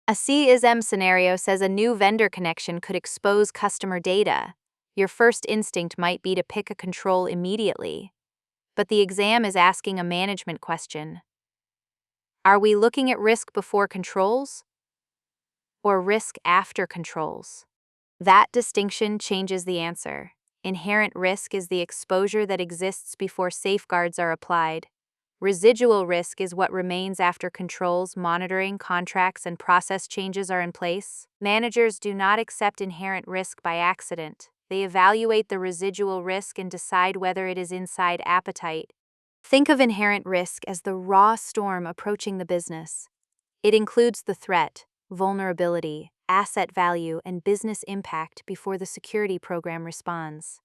A CISM scenario says a new vendor connection could expose customer data. Your first instinct might be to pick a control immediately, but the exam is asking a management question. Are we looking at risk before controls or risk after controls? That distinction changes the answer. Inherent risk is the exposure that exists before safeguards are applied. Residual risk is what remains after controls, monitoring, contracts, and process changes are in place. Managers do not accept inherent risk by accident. They evaluate the residual risk and decide whether it is inside appetite. Think of inherent risk as the raw storm approaching the business. It includes the threat, vulnerability, asset value, and business impact before the security program responds.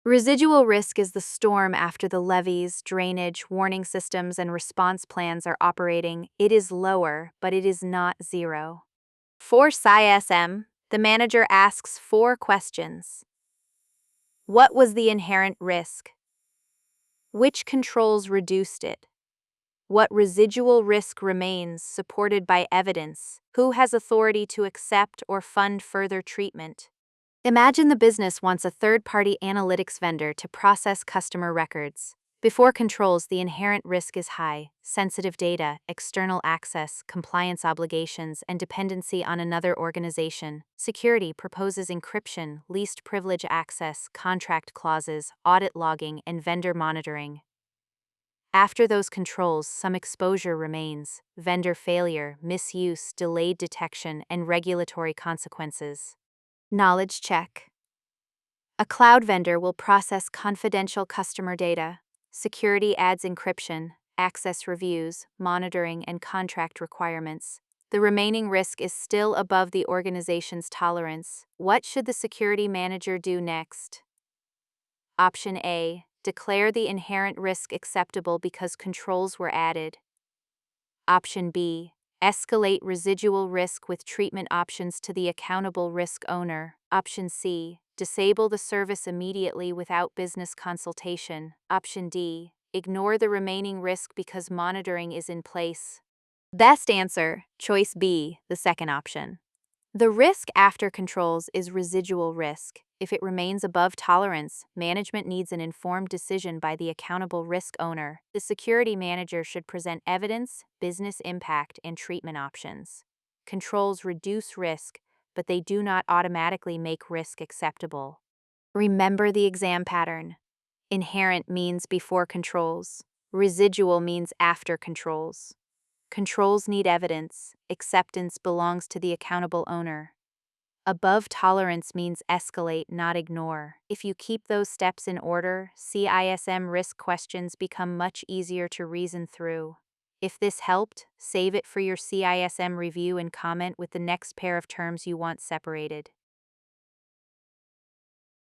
Residual risk is the storm after the levees, drainage, warning systems, and response plans are operating. It is lower, but it is not zero. For CISM, the manager asks 4 questions. What was the inherent risk? Which controls reduced it? What residual risk remains supported by evidence? Who has authority to accept or fund further treatment? Imagine the business wants a third-party analytics vendor to process customer records. Before controls, the inherent risk is high: sensitive data, external access, compliance obligations, and dependency on another organization. Security proposes encryption, least privilege access, contract clauses, audit logging, and vendor monitoring. After those controls, some exposure remains: vendor failure, misuse, delayed detection, and regulatory consequences. Knowledge check. A cloud vendor will process confidential customer data. Security adds encryption, access reviews, monitoring, and contract requirements. The remaining risk is still above the organization's tolerance. What should the security manager do next? Option A: declare the inherent risk acceptable because controls were added. Option B: escalate residual risk with treatment options to the accountable risk owner. Option C: disable the service immediately without business consultation. Option D: ignore the remaining risk because monitoring is in place. Best answer: choice B, the second option. The risk after controls is residual risk. If it remains above tolerance, management needs an informed decision by the accountable risk owner. The security manager should present evidence, business impact, and treatment options. Controls reduce risk, but they do not automatically make risk acceptable. Remember the exam pattern. Inherent means before controls. Residual means after controls. Controls need evidence. Acceptance belongs to the accountable owner. Above tolerance means escalate, not ignore. If you keep those steps in order, CISM risk questions become much easier to reason through. If this helped, save it for your CISM review and comment with the next pair of terms you want separated.